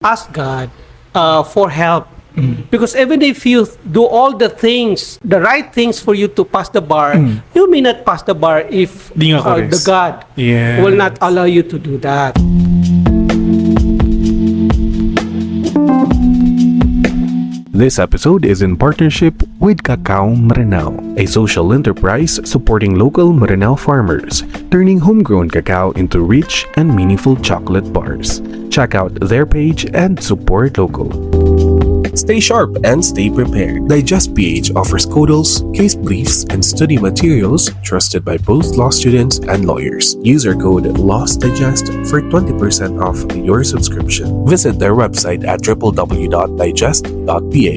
ask God for help. Because even if you do all the things, the right things for you to pass the bar, you may not pass the bar if Di nga the correct. God Yes. will not allow you to do that. This episode is in partnership with Kakaw Meranaw, a social enterprise supporting local Maranao farmers, turning homegrown cacao into rich and meaningful chocolate bars. Check out their page and support local. Stay sharp and stay prepared. Digest PH offers codals, case briefs, and study materials trusted by both law students and lawyers. User code LOSTDigest for 20% off your subscription. Visit their website at www.digest.ph.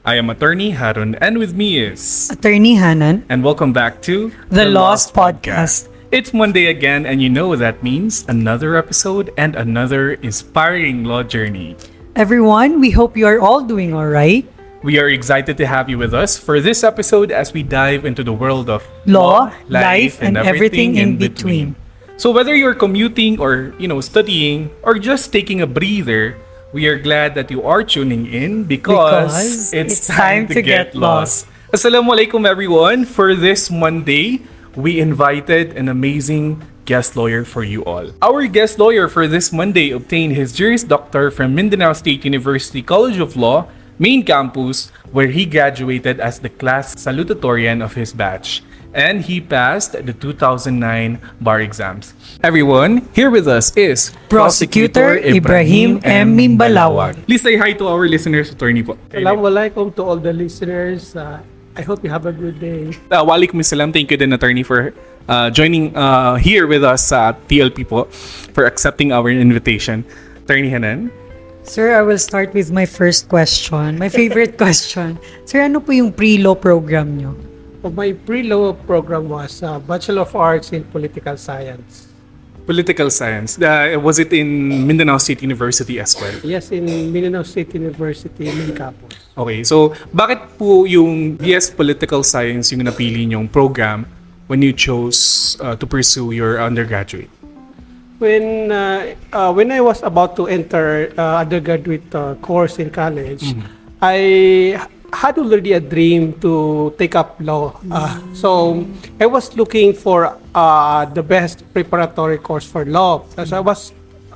I am attorney Harun, and with me is... Attorney Hanan, And welcome back to... The Lost Podcast. It's Monday again, and you know what that means. Another episode and another inspiring law journey. Everyone, we hope you are all doing all right. We are excited to have you with us for this episode as we dive into the world of Law, life, and everything in between. So whether you're commuting or, studying or just taking a breather, we are glad that you are tuning in because it's time to get lost. Assalamualaikum everyone. For this Monday, we invited an amazing guest lawyer for you all. Our guest lawyer for this Monday obtained his Juris Doctor from Mindanao State University College of Law, main campus, where he graduated as the class salutatorian of his batch. And he passed the 2009 bar exams. Everyone, here with us is Prosecutor Ibrahim M. Mimbalawag. Please say hi to our listeners, attorney po. Assalamualaikum to all the listeners. I hope you have a good day. Walaikum salam. Thank you din, attorney, for joining here with us sa TLP po, for accepting our invitation. Attorney Hanan? Sir, I will start with my first question. My favorite question. Sir, ano po yung pre-law program nyo? My pre-law program was Bachelor of Arts in Political Science. Political Science. Was it in Mindanao State University as well? Yes, in Mindanao State University, main campus. Okay, so bakit po yung BS Political Science yung napili nyong program when you chose to pursue your undergraduate? When I was about to enter undergraduate course in college, I had already a dream to take up law. So I was looking for the best preparatory course for law. So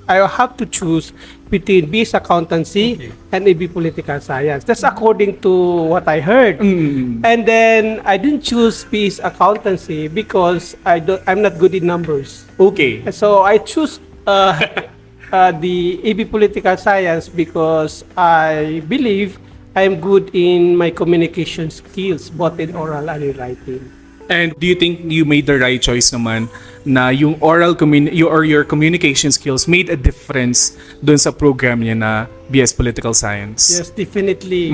I have to choose between BS Accountancy and AB Political Science. That's according to what I heard. And then I didn't choose BS Accountancy because I'm not good in numbers. Okay. So I choose the AB Political Science because I believe I'm good in my communication skills, both in oral and in writing. And do you think you made the right choice naman na yung oral or your communication skills made a difference dun sa program niya na BS Political Science? Yes, definitely.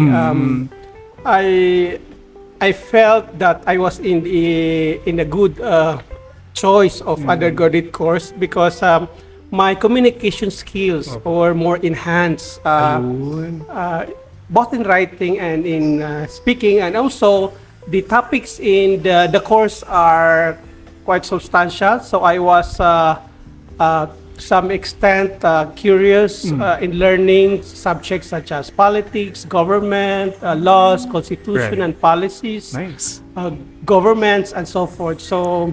I felt that I was in a good choice of undergraduate course because my communication skills were more enhanced, both in writing and in speaking, and also the topics in the course are quite substantial. So I was some extent curious in learning subjects such as politics, government, laws, constitution, and policies, Nice. Governments, and so forth. So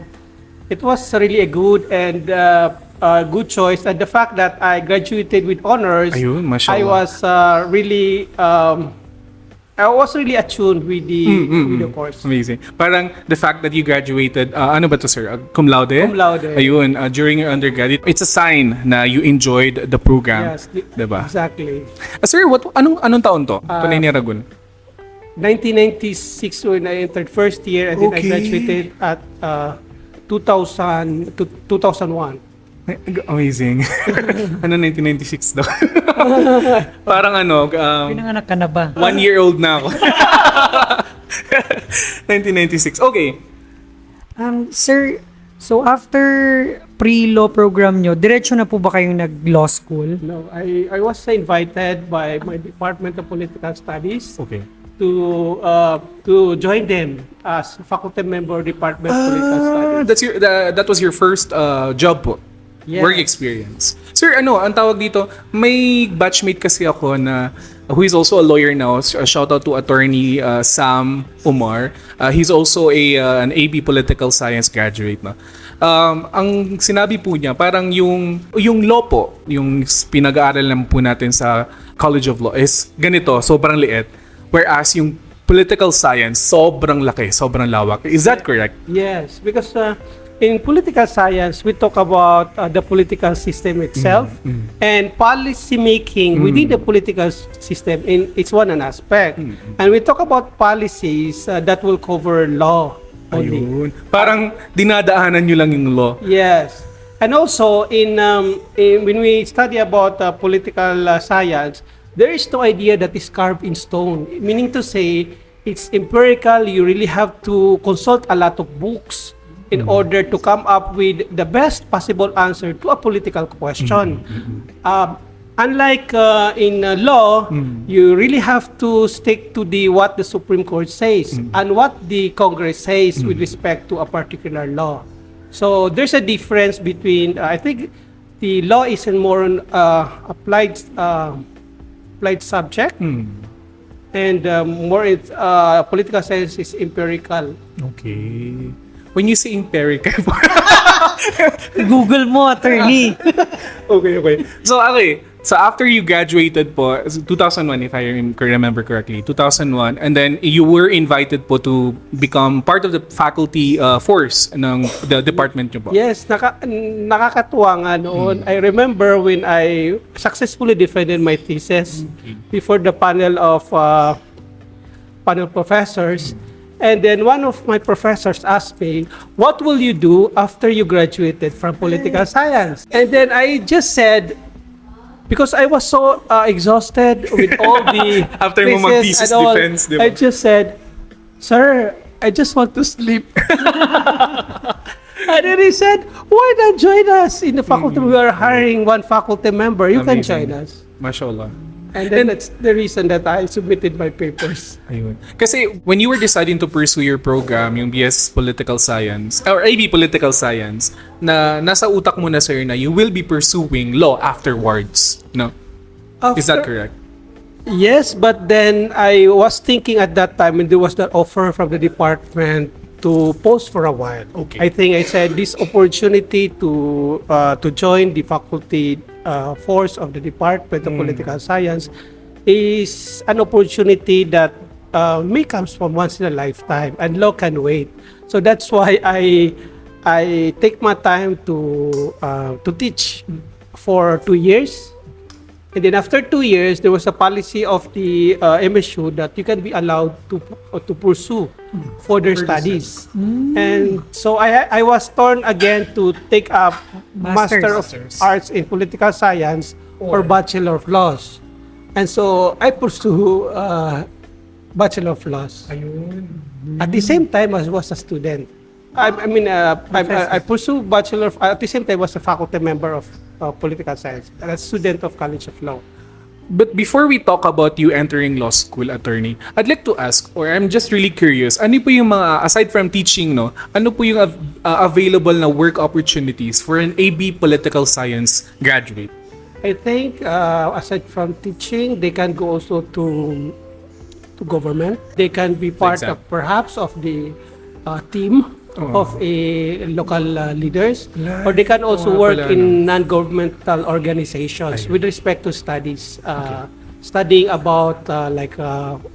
it was really a good and good choice. And the fact that I graduated with honors, Ayun, mashallah. I was really attuned with the course. Amazing. Parang the fact that you graduated, ano ba to, sir? Cum laude? Cum laude. Ayun, during your undergraduate, it's a sign na you enjoyed the program. Yes, diba? exactly. Sir, anong taon to? Tunay ni Aragon? 1996 when I entered first year, and then I Okay. graduated at 2001. Amazing. 1996 daw? Parang Pinanganak ka na ba? 1-year-old na ako. 1996. Okay. Sir, so after pre-law program nyo, diretso na po ba kayong nag-law school? No, I was invited by my Department of Political Studies Okay. to join them as faculty member Department of Political Studies. That was your first job po. Yes. Work experience. Sir, ang tawag dito, may batchmate kasi ako na who is also a lawyer now. Shout out to attorney Sam Umar. He's also an AB Political Science graduate na. Ang sinabi po niya, parang yung law po, yung pinag-aaral lang po natin sa College of Law is ganito, sobrang liit. Whereas yung political science, sobrang laki, sobrang lawak. Is that correct? Yes, because in political science, we talk about the political system itself and policy making within the political system. It's one aspect. And we talk about policies that will cover law only. Ayun. Parang dinadaanan nyo lang yung law. Yes. And also, when we study about political science, there is no idea that is carved in stone. Meaning to say, it's empirical. You really have to consult a lot of books in order to come up with the best possible answer to a political question. Unlike in law, you really have to stick to what the Supreme Court says and what the Congress says with respect to a particular law. So there's a difference between, I think, the law is a more applied subject, and more political science is empirical. Okay. When you say empirical, Google mo, attorney. okay. So after you graduated po, 2001 if I remember correctly, 2001, and then you were invited po to become part of the faculty force ng the department nyo po. Yes, nakakatuwa nga noon. I remember when I successfully defended my thesis before the panel of panel professors. And then one of my professors asked me, what will you do after you graduated from political science? And then I just said, because I was so exhausted with all the After mo mag-thesis defense, di ba? I just said, sir, I just want to sleep. And then he said, why not join us in the faculty? We are hiring one faculty member. You can join us. Mashallah. And then that's the reason that I submitted my papers. Ayun. Kasi when you were deciding to pursue your program, yung BS Political Science, or AB Political Science, na nasa utak mo na, sir, na you will be pursuing law afterwards, no? Is that correct? Yes, but then I was thinking at that time, and there was that offer from the department to post for a while. Okay. I think I said this opportunity to join the faculty force of the Department of Political Science is an opportunity that may comes from once in a lifetime, and law can wait. So that's why I take my time to teach for 2 years. And then after 2 years, there was a policy of the MSU that you can be allowed to pursue further studies. And so I was torn again to take up Master of Arts in Political Science or Bachelor of Laws. And so I pursue Bachelor of Laws. Ayun. At the same time, I was a student. I pursue Bachelor of, at the same time, was a faculty member of Political Science and a student of College of Law. But before we talk about you entering law school, attorney, I'd like to ask, or I'm just really curious, ano po yung mga, aside from teaching, no, ano po yung available na work opportunities for an AB Political Science graduate? I think aside from teaching, they can go also to government. They can be part of perhaps of the team of a local leaders, or they can also work in non-governmental organizations with respect to studies, studying about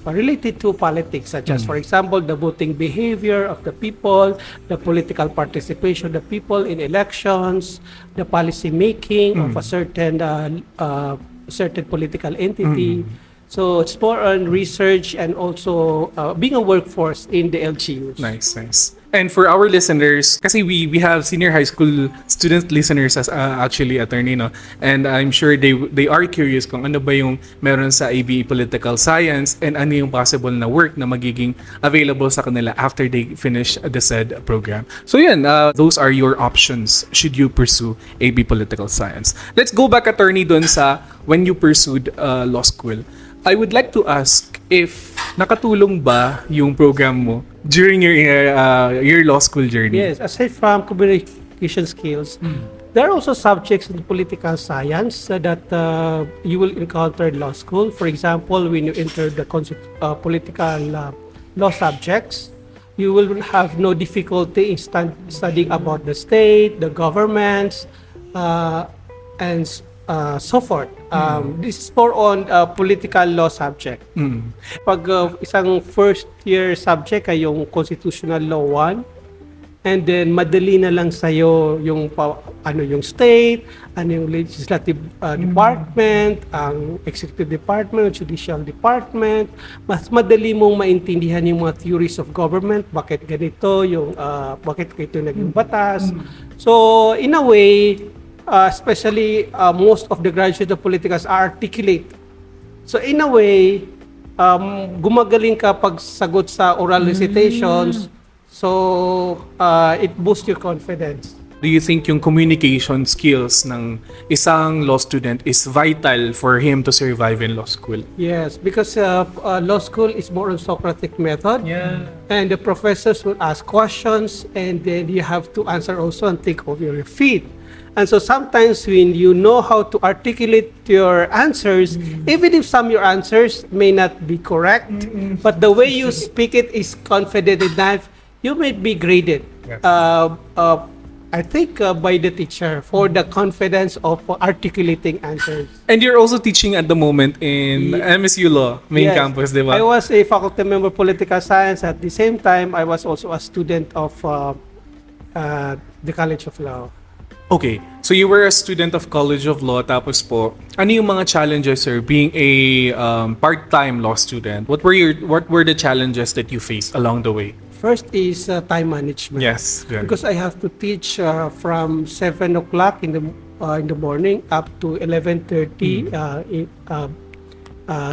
related to politics, such as, for example, the voting behavior of the people, the political participation of the people in elections, the policy making of a certain political entity. So it's more on research and also being a workforce in the LGUs. Nice. And for our listeners, kasi we have senior high school student listeners as actually, attorney, no? And I'm sure they are curious kung ano ba yung meron sa AB Political Science and ano yung possible na work na magiging available sa kanila after they finish the said program. So yun, those are your options should you pursue AB Political Science. Let's go back, attorney, dun sa when you pursued law school. I would like to ask if nakatulong ba yung program mo during your law school journey? Yes, aside from communication skills, there are also subjects in political science that you will encounter in law school. For example, when you enter the political law subjects, you will have no difficulty in studying about the state, the governments, and so forth. This is more on political law subject. Pag isang first year subject ay yung constitutional law 1, and then madali na lang sa'yo yung yung state, yung legislative department, ang executive department, judicial department. Mas madali mong maintindihan yung mga theories of government, bakit ganito, bakit ito naging batas. So in a way, especially most of the graduates of politicals are articulate. So in a way, gumagaling ka pag sagot sa oral recitations. So, it boosts your confidence. Do you think yung communication skills ng isang law student is vital for him to survive in law school? Yes, because law school is more on Socratic method. Yeah. And the professors will ask questions, and then you have to answer also and think of your feet. And so sometimes when you know how to articulate your answers, even if some of your answers may not be correct, but the way you speak it is confident enough, you may be graded. Yes. I think by the teacher for the confidence of articulating answers. And you're also teaching at the moment in MSU Law, main Yes. campus, di ba? I was a faculty member of political science. At the same time, I was also a student of the College of Law. Okay, so you were a student of College of Law, tapos po, ano yung mga challenges, sir, being a part-time law student? What were the challenges that you faced along the way? First is time management. Yes, very. Because I have to teach from 7 o'clock in the morning up to 11:30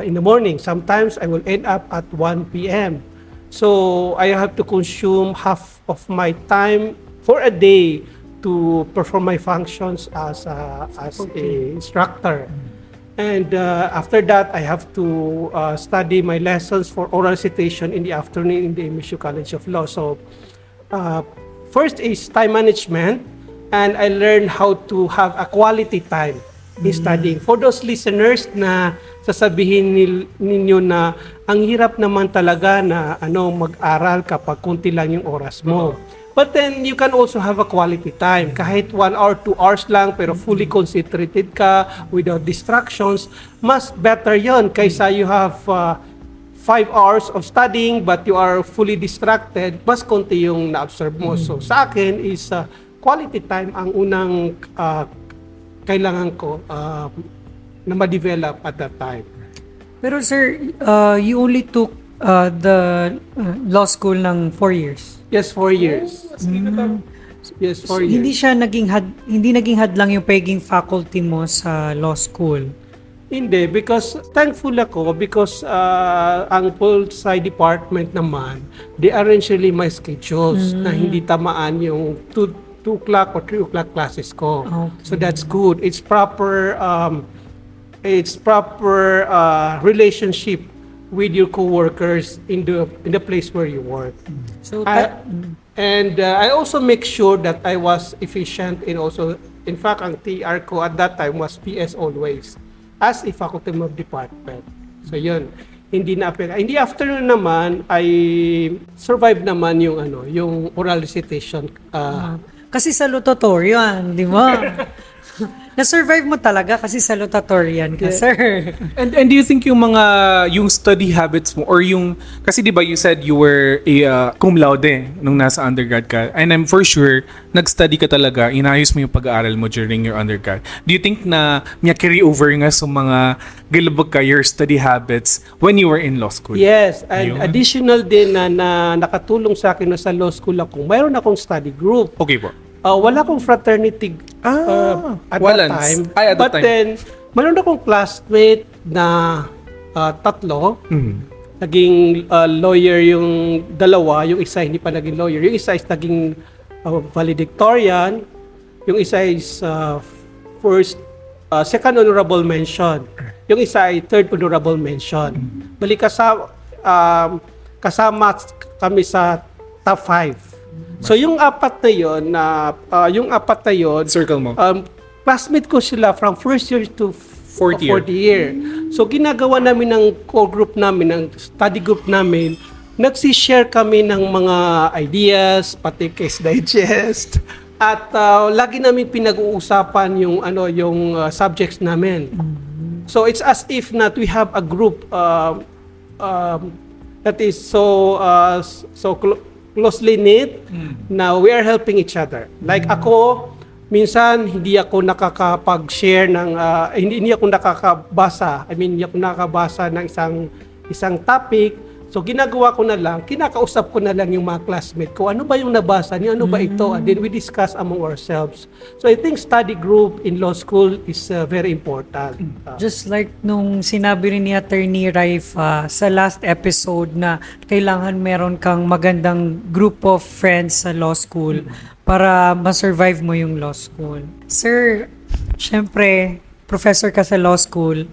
in the morning. Sometimes I will end up at 1 p.m. So I have to consume half of my time for a day to perform my functions as a instructor. And after that, I have to study my lessons for oral recitation in the afternoon in the MSU College of Law. So first is time management, and I learned how to have a quality time in studying. For those listeners na sasabihin ninyo na ang hirap naman talaga na mag-aral kapag kunti lang yung oras mo. But then you can also have a quality time. Kahit 1 hour, 2 hours lang, pero fully concentrated ka without distractions, mas better yon kaysa you have 5 hours of studying but you are fully distracted, mas konti yung na-absorb mo. So sa akin is quality time ang unang kailangan ko na ma-develop at that time. Pero sir, you only took the law school ng 4 years. Yes, 4 years. Yes, 4 years. Hindi naging hadlang yung pagiging faculty mo sa law school. Hindi, because thankful ako because ang Pol-Sci department naman, they arrange really my schedules na hindi tamaan yung 2 o'clock or 3 o'clock classes ko. Okay. So that's good. It's proper relationship with your co-workers in the place where you work. So I also make sure that I was efficient in fact ang TR ko at that time was PS always as a faculty member of department. So yun, hindi afternoon naman I survive naman yung oral recitation. kasi salutatorian, di ba? Na-survive mo talaga kasi salutatorian ka, sir. And do you think yung study habits mo or kasi di ba you said you were a cum laude nung nasa undergrad ka, and I'm for sure nag-study ka talaga, inayos mo yung pag-aaral mo during your undergrad. Do you think na may carry over nga sa mga gilabag ka your study habits when you were in law school? Yes, and additional din na nakatulong sa akin na sa law school mayroon akong study group. Okay po. Wala akong fraternity at that time. But then, mayroon akong classmate na 3. Naging lawyer yung dalawa. Yung isa hindi pa naging lawyer. Yung isa is naging valedictorian. Yung isa is second honorable mention. Yung isa ay third honorable mention. kasama kami sa top 5. So yung apat na yon, Circle mo. classmate ko sila from first year to Fourth year. So ginagawa namin ng core group namin, ng study group namin, nagsi-share kami ng mga ideas, pati case digest, at lagi namin pinag-uusapan yung subjects namin. So it's as if that we have a group that is closely knit. Now we are helping each other. Like ako, minsan hindi ako nakakapag-share ng hindi ako nakakabasa. Hindi ako nakakabasa ng isang topic. So ginagawa ko na lang, kinakausap ko na lang yung mga classmate ko. Ano ba yung nabasa niyo? Ano ba ito? And then we discuss among ourselves. So I think study group in law school is very important. Just like nung sinabi rin ni Attorney Raifa sa last episode na kailangan meron kang magandang group of friends sa law school para ma-survive mo yung law school. Sir, syempre, professor ka sa law school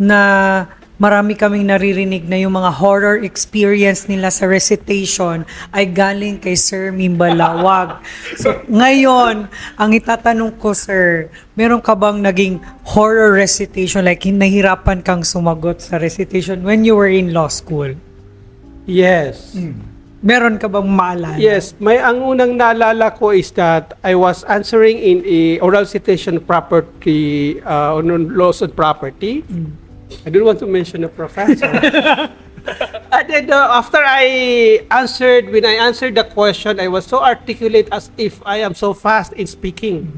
na marami kaming naririnig na yung mga horror experience nila sa recitation ay galing kay Sir Mimbalawag. So, ngayon, ang itatanong ko, sir, meron ka bang naging horror recitation, like nahirapan kang sumagot sa recitation when you were in law school? Yes. Meron ka bang maalala? Yes, ang unang naalala ko is that I was answering in a oral citation property on laws on property. I don't want to mention the professor. And then after when I answered the question, I was so articulate as if I am so fast in speaking.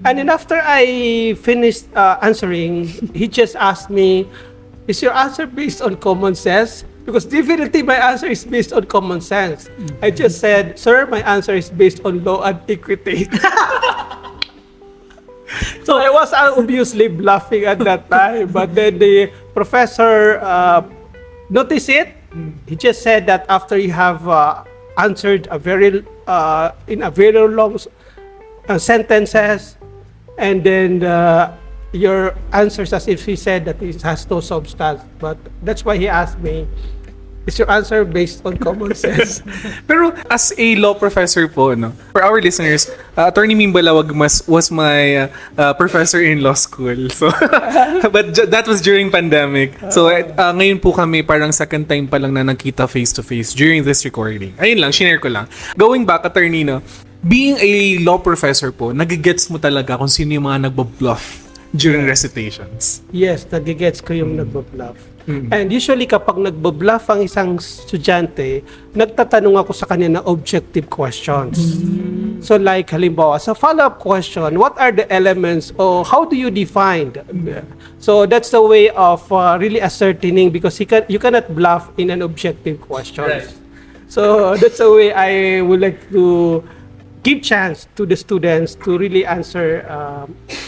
And then after I finished answering, he just asked me, "Is your answer based on common sense?" Because definitely my answer is based on common sense. I just said, "Sir, my answer is based on law and equity." So I was obviously bluffing at that time, but then the professor noticed it. He just said that after you have answered in a very long sentences, and then your answers as if he said that it has no substance. But that's why he asked me, "Is your answer based on common sense?" Pero as a law professor po, no, for our listeners, Attorney Mimbalawag was my professor in law school. So, but that was during pandemic. So, ngayon po kami parang second time pa lang na nagkita face-to-face during this recording. Ayun lang, shinare ko lang. Going back, Attorney, no, being a law professor po, nagigets mo talaga kung sino yung mga nagbabluff during recitations. Yes, nagigets ko yung nagbabluff. And usually kapag nagbabluff ang isang estudyante, nagtatanong ako sa kanya ng objective questions. So like halimbawa, sa follow-up question, what are the elements or how do you define? So that's the way of really ascertaining, because you cannot bluff in an objective question. Right. So that's the way I would like to give chance to the students to really answer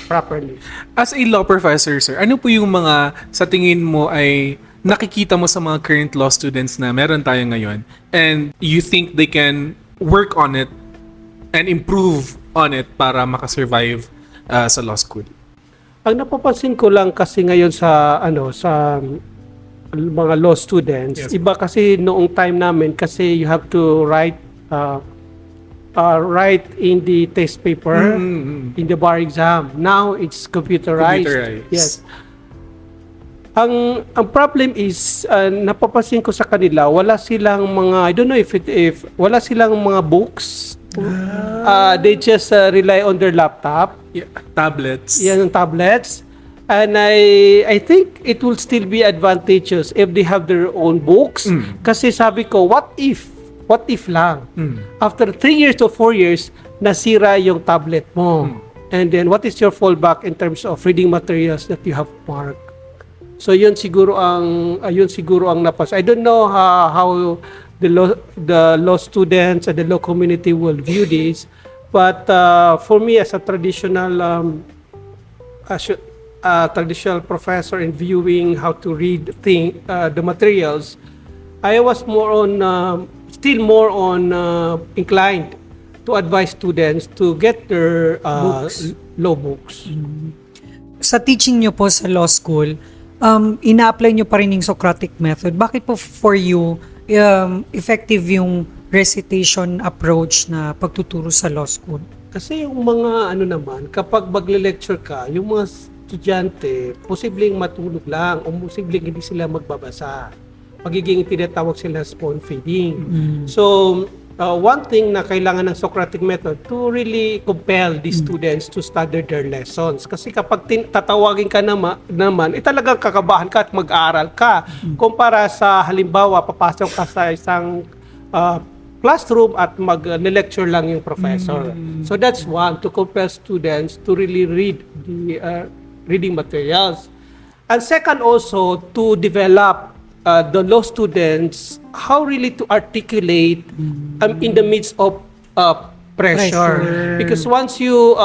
properly. As a law professor, sir, ano po yung mga sa tingin mo ay nakikita mo sa mga current law students na meron tayo ngayon and you think they can work on it and improve on it para makasurvive sa law school? Ang napapansin ko lang kasi ngayon sa mga law students, Yes. iba kasi noong time namin kasi you have to write in the test paper in the bar exam. Now it's computerized. Yes. Ang problem is napapansin ko sa kanila, wala silang mga, I don't know if wala silang mga books. They just rely on their laptop. Yeah, tablets. Yan ang tablets. And I think it will still be advantageous if they have their own books. Kasi sabi ko, what if lang? After 3 years to 4 years, nasira yung tablet mo. And then, what is your fallback in terms of reading materials that you have marked? So, yun siguro ang napas. I don't know how the law students and the law community will view this, but for me as a traditional professor in viewing how to read the materials, I was still more on inclined to advise students to get their law books. Sa teaching nyo po sa law school, ina-apply nyo pa rin yung Socratic method. Bakit po for you, effective yung recitation approach na pagtuturo sa law school? Kasi yung mga kapag magle-lecture ka, yung mga estudyante, posibleng matulog lang o posibleng hindi sila magbabasa. Magiging tinatawag sila spoon feeding. So, one thing na kailangan ng Socratic method to really compel the students to study their lessons. Kasi kapag tatawagin ka naman, talagang kakabahan ka at mag-aaral ka. Kumpara sa halimbawa, papasok ka sa isang classroom at mag-lecture lang yung professor. So that's one, to compel students to really read the reading materials. And second also, to develop the law students how really to articulate in the midst of pressure. Because once you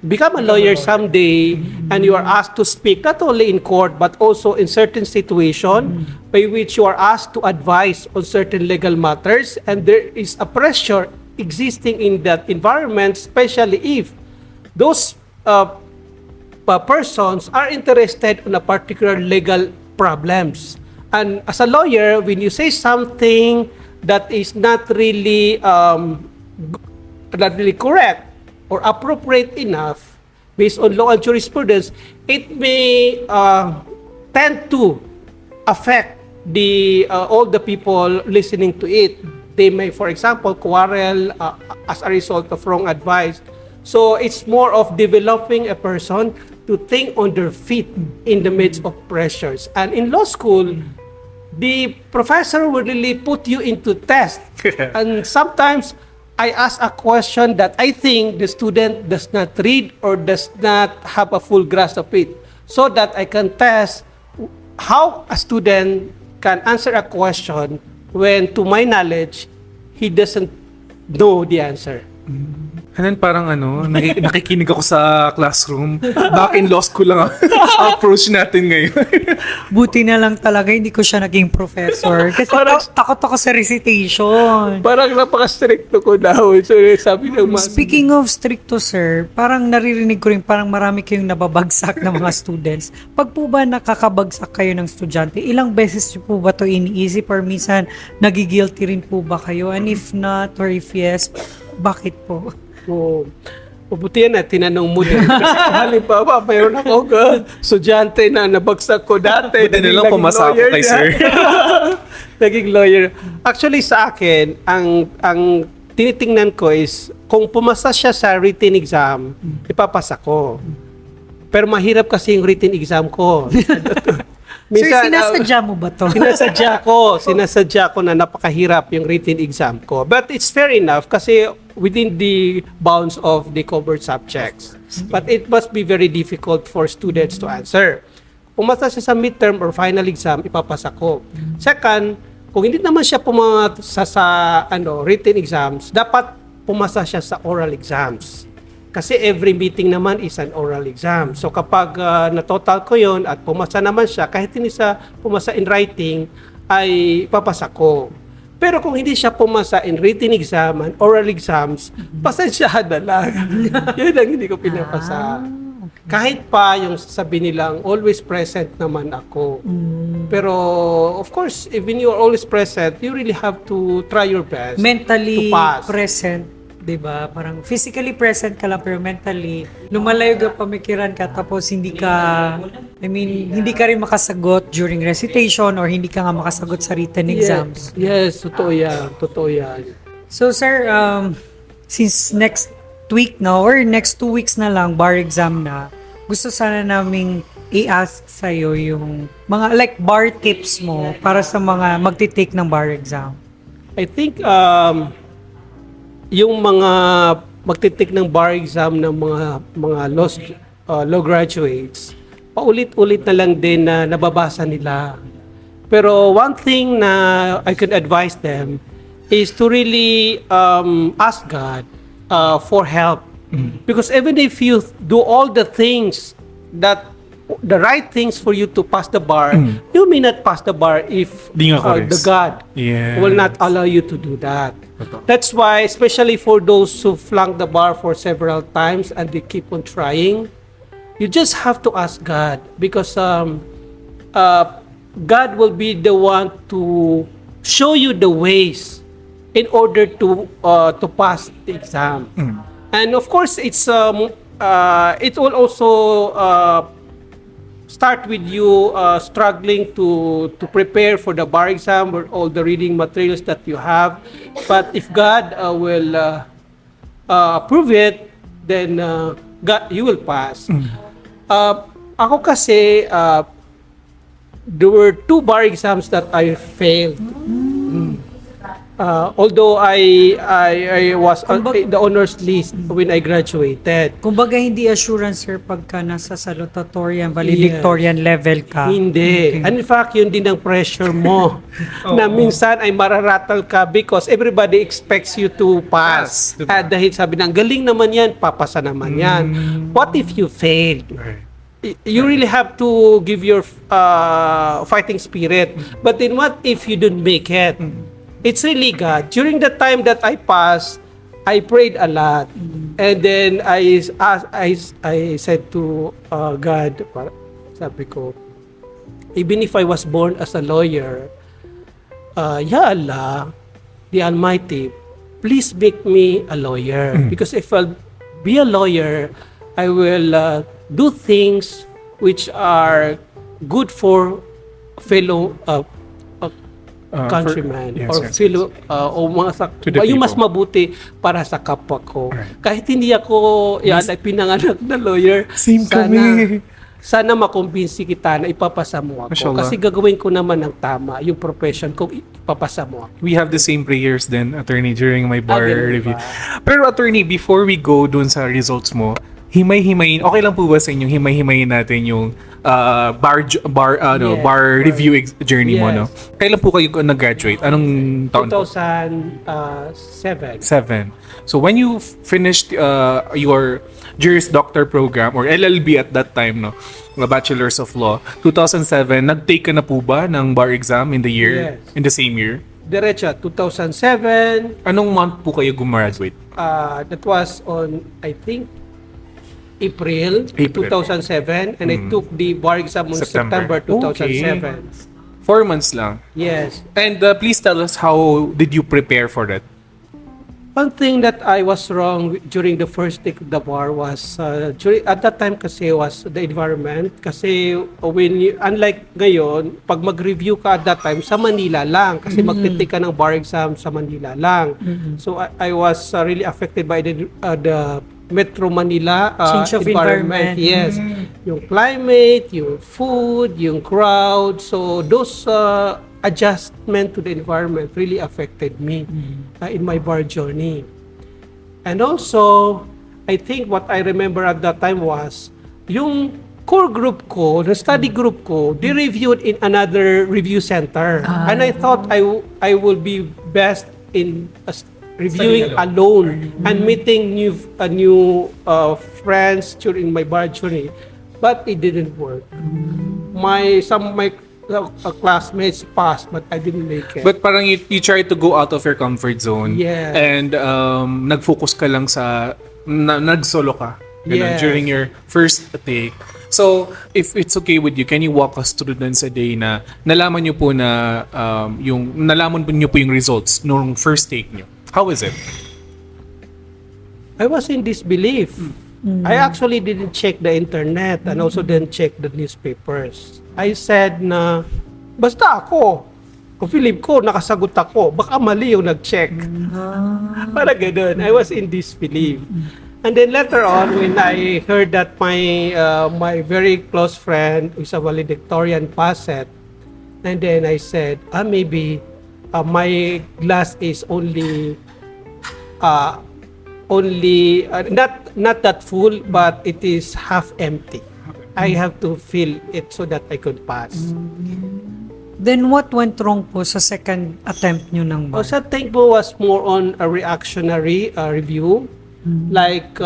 become a lawyer someday and you are asked to speak not only in court but also in certain situation by which you are asked to advise on certain legal matters, and there is a pressure existing in that environment, especially if those persons are interested in a particular legal problems. And as a lawyer, when you say something that is not really correct or appropriate enough based on law and jurisprudence, it may tend to affect all the people listening to it. They may, for example, quarrel as a result of wrong advice. So it's more of developing a person to think on their feet in the midst of pressures. And in law school, the professor will really put you into test. And sometimes I ask a question that I think the student does not read or does not have a full grasp of it, so that I can test how a student can answer a question when, to my knowledge, he doesn't know the answer. And then parang nakikinig ako sa classroom. Back in law school lang ang approach natin ngayon. Buti na lang talaga hindi ko siya naging professor. Kasi takot ako sa recitation. Parang napaka-stricto ko daw. So, sabi ng Speaking of stricto, sir, parang naririnig ko rin parang marami kayong nababagsak na mga students. Pag po ba nakakabagsak kayo ng estudyante, ilang beses po ba to iniisip or minsan nagigilty rin po ba kayo? And if not or if yes, bakit po? Mabuti yan na, tinanong mo din. Halimbawa, mayroon ako estudyante na nabagsak ko dati. Buti na lang pumasa ako kay sir. Naging lawyer. Actually, sa akin, ang tinitingnan ko is, kung pumasa siya sa written exam, ipapasa ko. Pero mahirap kasi yung written exam ko. Minsan, sir, sinasadya mo ba to? Sinasadya ko na napakahirap yung written exam ko. But it's fair enough kasi within the bounds of the covered subjects. But it must be very difficult for students to answer. Pumasa siya sa midterm or final exam, ipapasa ko. Second, kung hindi naman siya pumasa sa written exams, dapat pumasa siya sa oral exams. Kasi every meeting naman is an oral exam. So kapag na-total ko yon at pumasa naman siya, kahit hindi siya pumasa in writing, ay papasa ko. Pero kung hindi siya pumasa in written exam and oral exams, pasensyahan na lang. Yun ang hindi ko pinapasa. Kahit pa yung sabi nilang always present naman ako. Pero of course, even you are always present, you really have to try your best mentally to pass. Present. Diba? Parang physically present ka lang pero mentally lumalayo ka, pamikiran ka tapos hindi ka rin makasagot during recitation or hindi ka nga makasagot sa written exams. Yes, totoo yan. So sir, since next week na or next 2 weeks na lang bar exam na, gusto sana naming i-ask sa'yo yung mga like bar tips mo para sa mga magti-take ng bar exam. I think yung mga magtitik ng bar exam ng mga law graduates, paulit-ulit na lang din na nababasa nila. Pero one thing na I could advise them is to really ask God for help. Because even if you do all the things the right things for you to pass the bar, you may not pass the bar if the God will not allow you to do that. That's why, especially for those who flunk the bar for several times and they keep on trying, you just have to ask God because God will be the one to show you the ways in order to pass the exam. And of course, it will also start with you struggling to prepare for the bar exam or all the reading materials that you have. But if God will approve it, then God, you will pass. Ako kasi, there were 2 bar exams that I failed. Although I was on the honors list when I graduated. Kumbaga hindi assurance sir pagka nasa salutatorian, valedictorian level ka. Hindi. Okay. And in fact, yun din ang pressure mo. Na minsan ay mararattle ka because everybody expects you to pass. Diba? At dahil sabi ng galing naman yan, papasa naman yan. What if you failed? You really have to give your fighting spirit. But then what if you don't make it? It's really God. During the time that I passed, I prayed a lot. And then I said to God, sabi ko, even if I was born as a lawyer, Ya Allah, the Almighty, please make me a lawyer. Because if I'll be a lawyer, I will do things which are good for fellow countryman fellow o mga yung mas mabuti para sa kapwa ko. Kahit hindi ako ay pinanganak na lawyer, Same kami. Sana makumbinsi kita na ipapasa mo ako. Mashallah. Kasi gagawin ko naman ng tama yung profession ko, ipapasa mo ako. We have the same prayers then, attorney, during my bar Ganun review. ba? Pero attorney, before we go dun sa results mo, himay-himayin, okay lang po ba sa inyo, himay-himayin natin yung bar review journey mo, no? Kailan po kayo nag-graduate? Anong taon po? 2007. 7. So when you finished your Juris Doctor program or LLB at that time, no, Bachelor's of Law, 2007, nag-take ka na po ba ng bar exam in the year, Yes. in the same year? Diretso, 2007. Anong month po kayo gumraduate? That was on, I think, April 2007, and I took the bar exam on September 2007. Okay. 4 months lang. Yes. And please tell us, how did you prepare for that? One thing that I was wrong during the first take of the bar was at that time kasi was the environment. Kasi unlike ngayon, pag mag-review ka at that time sa Manila lang, kasi magtitake ka ng bar exam sa Manila lang. So I was really affected by the Metro Manila Change of environment. Yes. Yung climate, yung food, yung crowd. So those adjustment to the environment really affected me in my bar journey. And also, I think what I remember at that time was yung core group ko, the study group ko, they reviewed in another review center. And I thought I will be best in reviewing alone and meeting new friends during my bar journey, but it didn't work. Some of my classmates passed, but I didn't make it. But parang you try to go out of your comfort zone. Yes. And nag-focus ka lang sa nag-solo ka. Ganun, Yes. during your first take. So, if it's okay with you, can you walk us through dun sa day na nalaman niyo po na nalaman niyo po yung results nung first take niyo? How is it? I was in disbelief. I actually didn't check the internet and also didn't check the newspapers. I said na, basta ako. Kung feeling ko, nakasagot ako. Baka mali yung nag-check. Parang ganun. I was in disbelief. And then later on, when I heard that my very close friend who's a valedictorian passed it, and then I said, maybe my glass is only not that full, but it is half empty. I have to fill it so that I could pass. Then what went wrong po sa second attempt nyo ng bar? Sa take po was more on a reactionary review. Like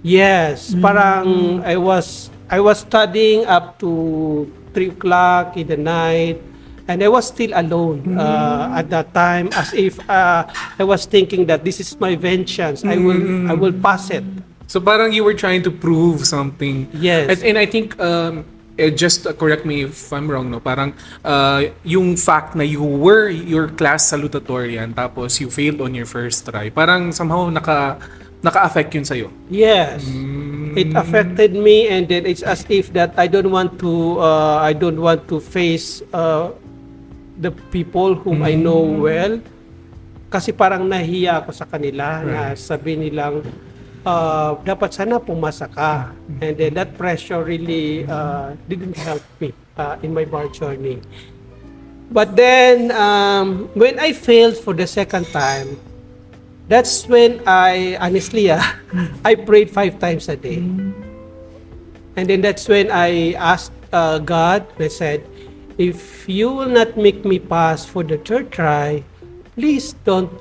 yes, parang I was studying up to 3 o'clock in the night. And I was still alone at that time, as if I was thinking that this is my vengeance. I will pass it. So parang you were trying to prove something. Yes. And I think just correct me if I'm wrong, no? Parang yung fact na you were your class salutatorian tapos you failed on your first try, parang somehow naka-affect yun sa'yo. Yes, it affected me, and then it's as if that I don't want to face the people whom I know well, kasi parang nahiya ako sa kanila na sabi nilang dapat sana pumasa ka, and then that pressure really didn't help me in my bar journey. But then when I failed for the second time, that's when I honestly I prayed 5 times a day. And then that's when I asked God, I said, if you will not make me pass for the third try, please don't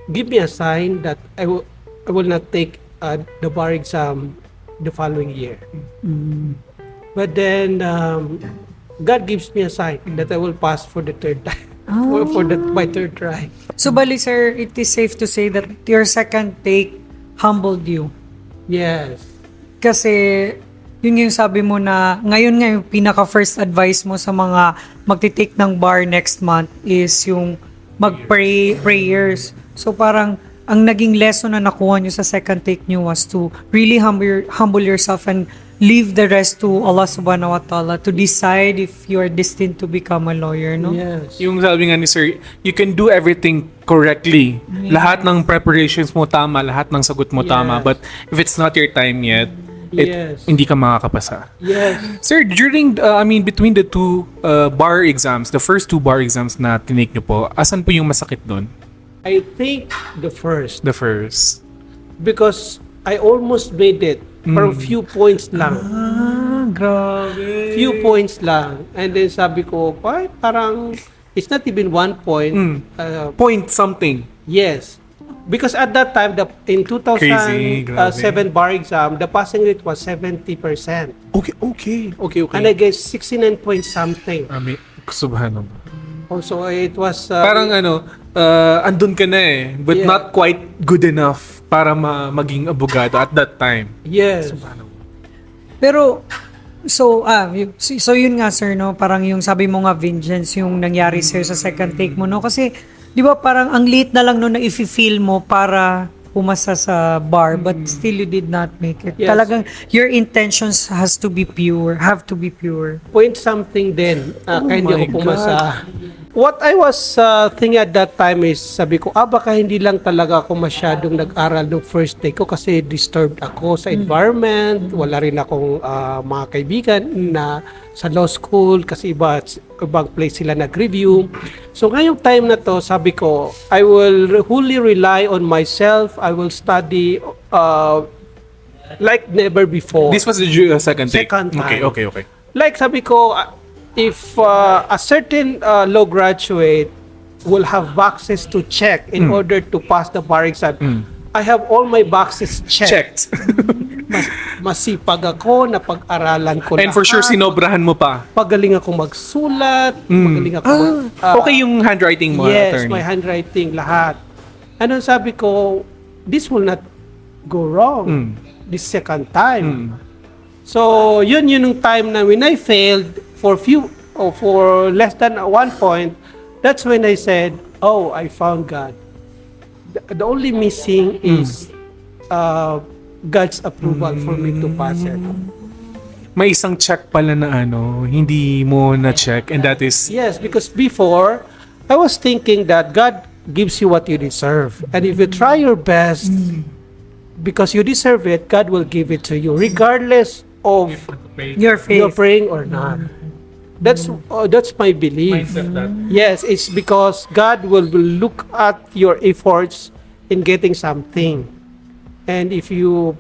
give me a sign that I will not take the bar exam the following year. But then God gives me a sign that I will pass for the third time. My third try. So bali sir, it is safe to say that your second take humbled you. Yes. Kasi yun yung sabi mo na ngayon nga yung pinaka-first advice mo sa mga magti-take ng bar next month is yung prayers. So parang ang naging lesson na nakuha nyo sa second take nyo was to really humble yourself and leave the rest to Allah subhanahu wa ta'ala to decide if you are destined to become a lawyer, no? Yes. Yung sabi nga ni Sir, you can do everything correctly. Lahat ng preparations mo tama, lahat ng sagot mo tama. But if it's not your time yet, hindi ka makakapasa. Yes. Sir, between the two bar exams, the first 2 bar exams na tinake nyo po, asan po yung masakit doon? I think the first. The first. Because I almost made it. Parang few points lang. Grabe. Few points lang. And then sabi ko, parang it's not even 1 point. Point something. Yes. Because at that time, in 2007 bar exam, the passing rate was 70%. Okay. And I guess 69 point something. Subhanallah. Also, it was... Parang andun ka na but not quite good enough para maging abogado at that time. Yes. Pero so yun nga sir, no, parang yung sabi mo nga vengeance yung nangyari sa'yo sa second take mo, no, kasi di ba parang ang late na lang no na i-feel mo para pumasa sa bar but still you did not make it. Yes. Talagang your intentions have to be pure. Point something din. Kaya hindi ako pumasa. What I was thinking at that time is, sabi ko, baka hindi lang talaga ako masyadong nag-aral ng first take ko kasi disturbed ako sa environment. Wala rin akong mga kaibigan na sa law school kasi ibang place sila nag-review. So ngayong time na to, sabi ko, I will wholly rely on myself. I will study like never before. This was the second take? Second time. Okay. Like sabi ko, if a certain law graduate will have boxes to check in order to pass the bar exam, I have all my boxes checked. Masipag ako, napag-aralan ko And lahat. for sure, sinobrahan mo pa. Pagaling ako magsulat, magaling ako Okay yung handwriting mo, yes, attorney? my handwriting, lahat. Ano sabi ko, this will not go wrong this second time. So, yun yung time na when I failed for less than 1 point, that's when I said, I found God. The only missing is God's approval for me to pass it. May isang check pala na hindi mo na-check, and that is... Yes, because before, I was thinking that God gives you what you deserve. And if you try your best, because you deserve it, God will give it to you, regardless of Your faith. you're praying or not. That's my belief. Yes, it's because God will look at your efforts in getting something. And if you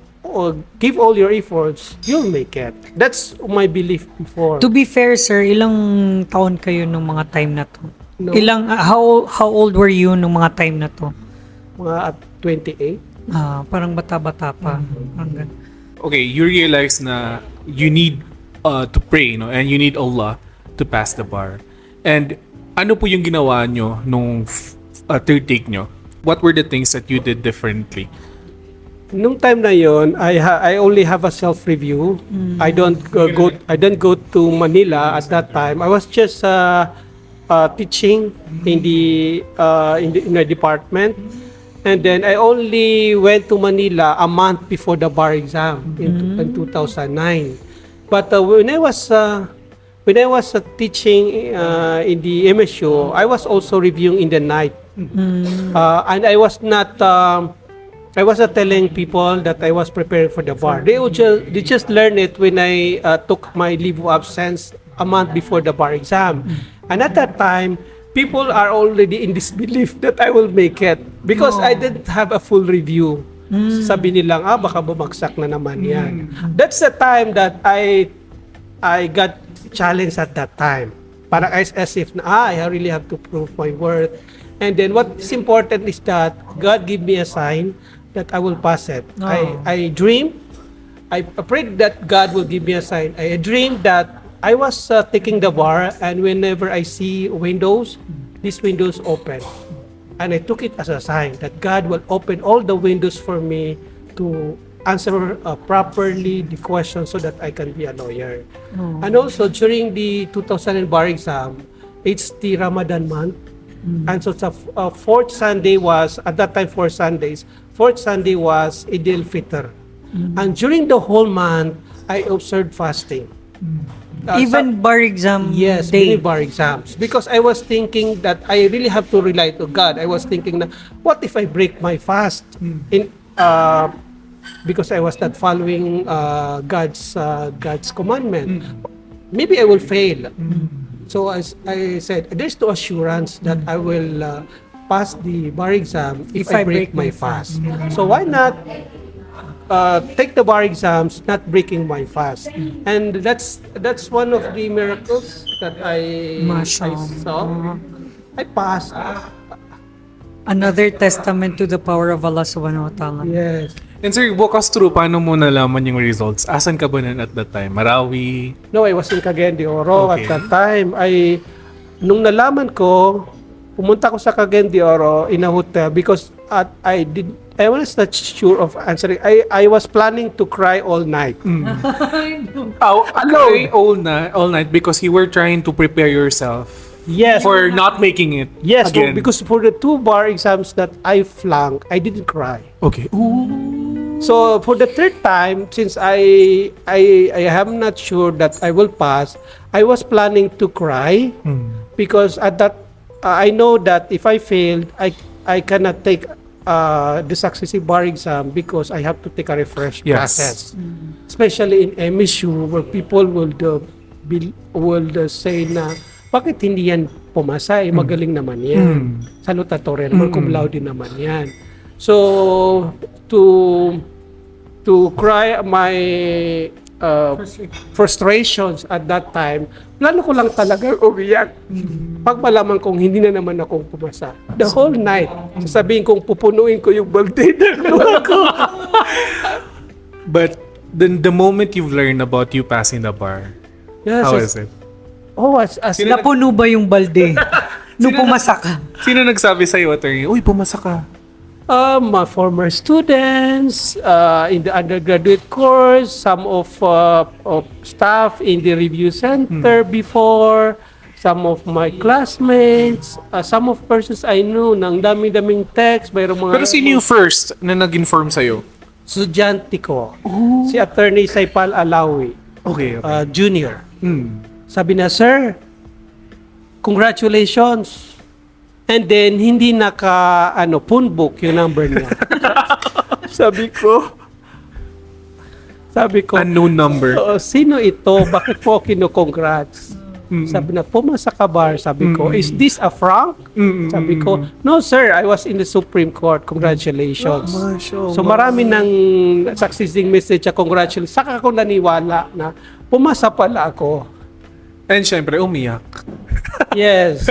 give all your efforts, you'll make it. That's my belief before. To be fair sir, ilang taon kayo nung mga time na to? No. How old were you nung mga time na to? Mga at 28. Parang bata-bata pa. Parang ganun. Okay, you realize na you need to pray, no? And you need Allah to pass the bar. And ano po yung ginawa nyo nung third take nyo? What were the things that you did differently? nung time na yon, I only have a self-review. I don't go to Manila at that time. I was just teaching in the department. And then I only went to Manila a month before the bar exam in 2009. But when I was teaching in the MSU, I was also reviewing in the night, and I was not telling people that I was preparing for the bar. They just learn it when I took my leave of absence a month before the bar exam, and at that time, people are already in disbelief that I will make it because I didn't have a full review. Sabi nilang, baka bumagsak na naman yan. That's the time that I got challenged at that time. Parang as if I really have to prove my worth. And then what is important is that God give me a sign that I will pass it. I dream. I prayed that God will give me a sign. I dreamed that I was taking the bar, and whenever I see windows, these windows open. And I took it as a sign that God will open all the windows for me to answer properly the question so that I can be a lawyer. And also, during the 2000 bar exam, it's the Ramadan month. And so the fourth Sunday was, at that time, 4 Sundays, fourth Sunday was Eid al-Fitr. And during the whole month, I observed fasting. Even bar exam Yes, day. mini bar exams. Because I was thinking that I really have to rely to God. I was thinking na, what if I break my fast? Because I was not following God's commandment. Maybe I will fail. So as I said, there's no assurance that I will pass the bar exam if I break my fast. So why not take the bar exams, not breaking my fast? And that's one of the miracles that I saw. I passed. Another testament to the power of Allah subhanahu wa ta'ala. Yes. And sir, walk us through paano mo nalaman yung results. Asan ka ba nun at that time? Marawi? No, I was in Cagayan de Oro Okay. at that time. Nung nalaman ko, pumunta ko sa Cagayan de Oro in a hotel because I was not sure of answering. I was planning to cry all night. Alone all night because you were trying to prepare yourself Yes. for not making it Yes, again. because for the 2 bar exams that I flunked, I didn't cry. Okay. So for the 3rd time, since I am not sure that I will pass, I was planning to cry because at that I know that if I failed, I cannot take the successive bar exam because I have to take a refresh process, especially in MSU where people will say na bakit hindi yan pumasa? Magaling naman yan. Salutatorian or cum laude naman yan. So to cry my frustrations at that time, plano ko lang talaga umiyak. Pag malaman kong hindi na naman akong pumasa. The whole night, sasabihin kong pupunuin ko yung balde ng luha ko. But the moment you've learned about you passing the bar, Yes, how is it? Oh, as Napuno ba yung balde? Nung pumasa ka? Sino nagsabi sa'yo, attorney? Uy, pumasa ka. my former students in the undergraduate course, some of staff in the review center before, some of my classmates, some of persons I knew, nang daming text, mayroong mga... Pero sino yung first na nag-inform sa'yo? Estudyante ko, si Attorney Saipal Alawi, Okay. junior. Sabi na, sir, congratulations. And then, hindi phone book yung number niya. Sabi ko, Unknown number. Sino ito? Bakit po kino-congrats? Sabi na, pumasa ka bar. Sabi ko, is this a prank? Sabi ko, no sir, I was in the Supreme Court. Congratulations. So marami ng succeeding message sa congratulations. Saka ako naniwala na pumasa pala ako. And syempre, umiyak. Yes.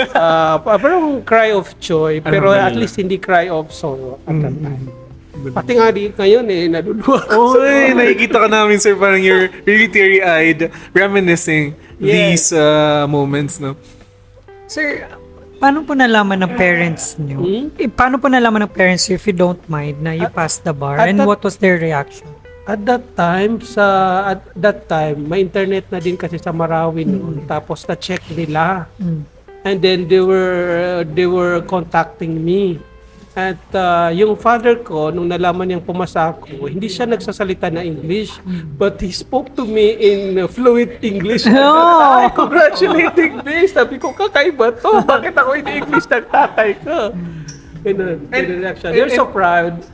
Parang cry of joy. Pero at Alhamdulillah. least hindi cry of sorrow at that time. Pati nga di ngayon naluluha ako. Oy, nakikita ka namin, sir, parang you're really teary-eyed, reminiscing these moments, no? Sir, Paano po nalaman ng parents niyo? Paano po nalaman ng parents niyo, if you don't mind, na you passed the bar? at And that- what was their reaction? At that time, may internet na din kasi sa Marawi noon. Tapos na-check nila. And then they were contacting me. At yung father ko, nung nalaman niyang pumasa ako, hindi siya nagsasalita na English, but he spoke to me in fluent English. Ay, congratulating me! Sabi ko, kakaiba to. Bakit ako hindi English ng tatay ko? Ganun. They're so proud.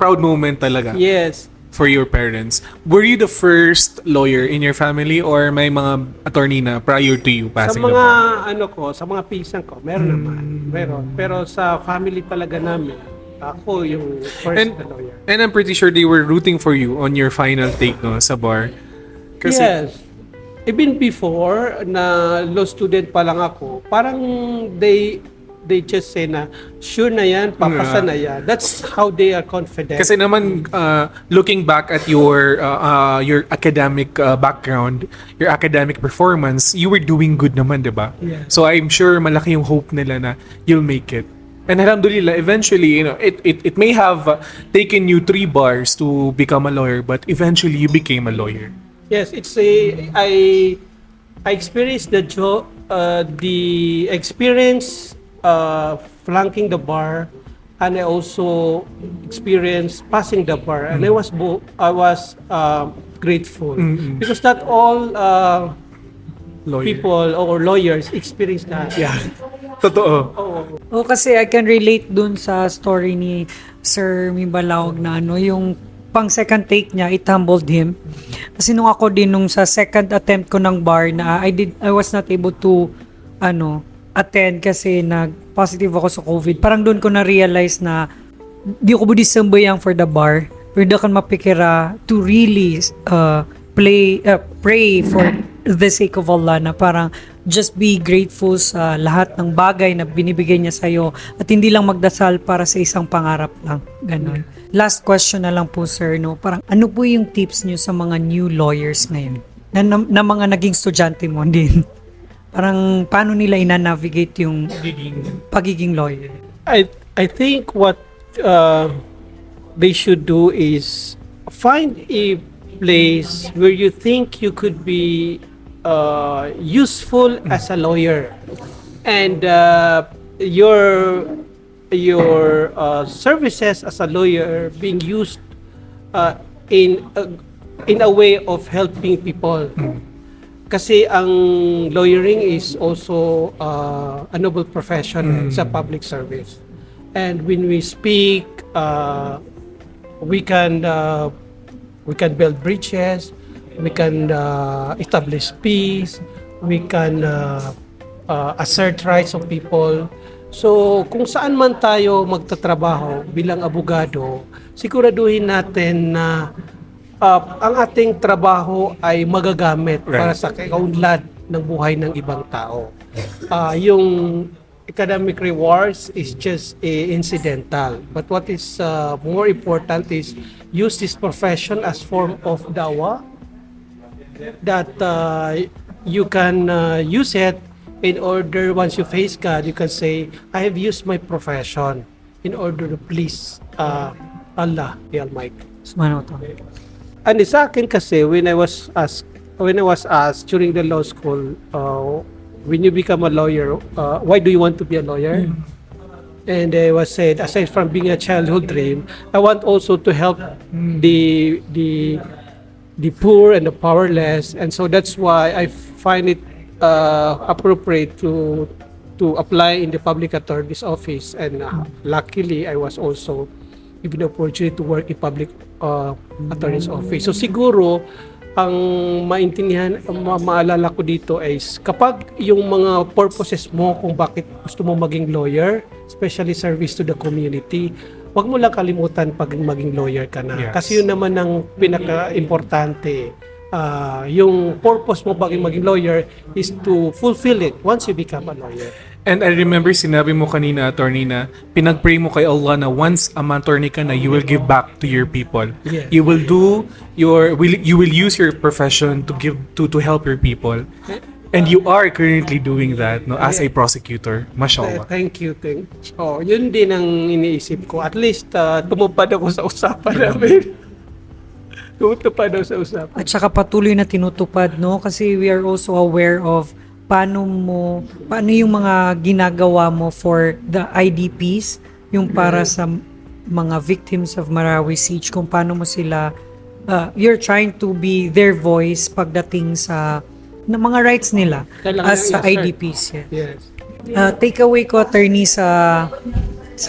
Proud moment talaga Yes. for your parents. Were you the first lawyer in your family or may mga attorney na prior to you Sa passing the mga bar? sa mga pinsan ko, meron naman. Meron. Pero sa family talaga namin, ako yung first lawyer. And I'm pretty sure they were rooting for you on your final take no sa bar. Yes. Even before na law student pa lang ako, parang they just say na sure na yan, papasa na yan. That's how they are confident. Kasi naman looking back at your academic background, your academic performance, you were doing good naman, 'di ba? Yeah. So I'm sure malaki yung hope nila na you'll make it. And alhamdulillah, eventually, it may have taken you 3 bars to become a lawyer, but eventually you became a lawyer. Yes, I experienced the experience flunking the bar, and I also experienced passing the bar, and I was grateful because not all Lawyer. people or lawyers experience that. Yeah. Totoo. Oh, kasi I can relate dun sa story ni Sir Mimbalawag na yung pang second take niya, it humbled him. Kasi nung ako din nung sa second attempt ko ng bar na I was not able to attend kasi nag-positive ako sa COVID. Parang doon ko na-realize na di ko budis sambayang for the bar. Pero kan mapikira to really pray for the sake of Allah na parang just be grateful sa lahat ng bagay na binibigay niya sa'yo at hindi lang magdasal para sa isang pangarap lang. Ganon. Last question na lang po, sir. Parang ano po yung tips niyo sa mga new lawyers ngayon? Na mga naging estudyante mo din. Parang paano nila ina-navigate yung pagiging lawyer? I think what they should do is find a place where you think you could be useful as a lawyer, and your services as a lawyer being used in a way of helping people. Kasi ang lawyering is also a noble profession sa public service. And when we speak, we can build bridges, we can establish peace, we can assert rights of people. So kung saan man tayo magtatrabaho bilang abogado, siguraduhin natin na ang ating trabaho ay magagamit para sa kaunlad ng buhay ng ibang tao. Yung academic rewards is just incidental. But what is more important is use this profession as form of dawah, that you can use it in order, once you face God, you can say, I have used my profession in order to please Allah, the Almighty. And sa akin kasi, when I was asked during the law school, when you become a lawyer, why do you want to be a lawyer? And I was said, aside from being a childhood dream, I want also to help the poor and the powerless, and so that's why I find it appropriate to apply in the public attorney's office, and luckily I was also given the opportunity to work in public attorney's office. So siguro ang maalala ko dito is kapag yung mga purposes mo kung bakit gusto mo maging lawyer, especially service to the community, wag mo lang kalimutan pag maging lawyer ka na. Yes. Kasi yun naman ang pinaka-importante. Yung purpose mo pag maging lawyer is to fulfill it once you become a lawyer. And I remember sinabi mo kanina, attorney, na pinag-pray mo kay Allah na once attorney ka na, you will give back to your people. Yes. You will use your profession to give to help your people. And you are currently doing that, no, as a prosecutor. Mashallah. Thank you. Oh, yun din ang iniisip ko. At least tumupad ako sa usapan namin. Tumutupad ako sa usapan. At saka patuloy na tinutupad, no? Kasi we are also aware of paano yung mga ginagawa mo for the IDPs, yung para sa mga victims of Marawi siege, kung paano mo sila you're trying to be their voice pagdating sa ng mga rights nila as sa IDPs. Yes. Takeaway ko, attorney, sa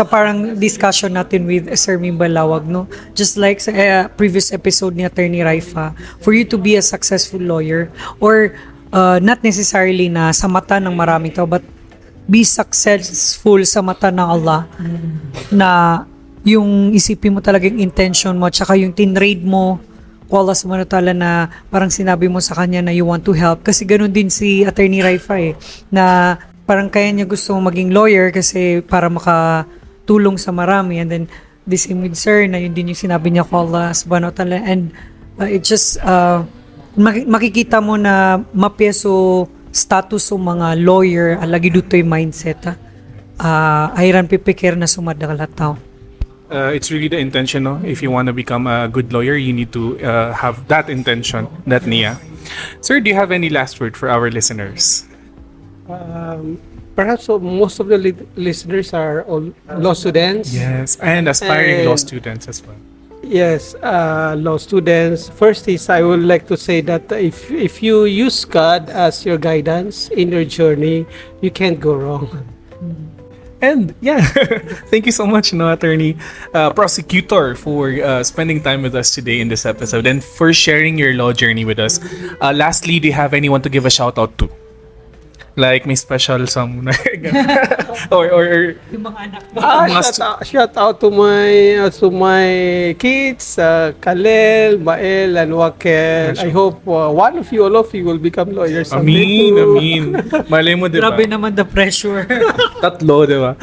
parang discussion natin with Sir Mimbalawag, no? Just like sa previous episode ni Attorney Raifa, for you to be a successful lawyer, or not necessarily na sa mata ng maraming tao, but be successful sa mata ng Allah, na yung isipin mo talagang intention mo, tsaka yung tinrade mo ko Allah subhanahu wa ta'ala, na parang sinabi mo sa kanya na you want to help. Kasi ganun din si Attorney Raifa na parang kaya niya gusto maging lawyer kasi para makatulong sa marami. And then the same with Sir, na yun din yung sinabi niya ko Allah subhanahu wa ta'ala. And it just makikita mo na mapyeso status ng mga lawyer lagi dutoy mindset. Ayran pipikir na sumadakalat tao. It's really the intention, no? If you want to become a good lawyer, you need to have that intention, that niya. Sir, do you have any last word for our listeners? Perhaps most of the listeners are all law students. Yes, and aspiring law And- students as well. Yes, law students. First is I would like to say that if you use God as your guidance in your journey, you can't go wrong. And yeah, thank you so much, no, Attorney Prosecutor, for spending time with us today in this episode and for sharing your law journey with us. Lastly, do you have anyone to give a shout out to? Like may special some or Yung mga anak mo. Shout out to my kids, Kalel, Mael, and Wakel. I hope one of you, all of you, will become lawyers someday too. Amin. Malay mo, diba? Grabe naman the pressure. Tatlo, diba?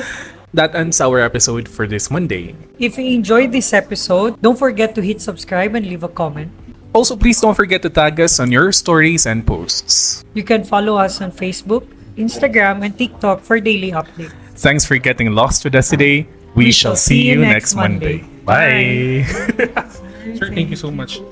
That ends our episode for this Monday. If you enjoyed this episode, don't forget to hit subscribe and leave a comment. Also, please don't forget to tag us on your stories and posts. You can follow us on Facebook, Instagram, and TikTok for daily updates. Thanks for getting lost with us today. We shall see you next Monday. Bye. Sir, thank you so much.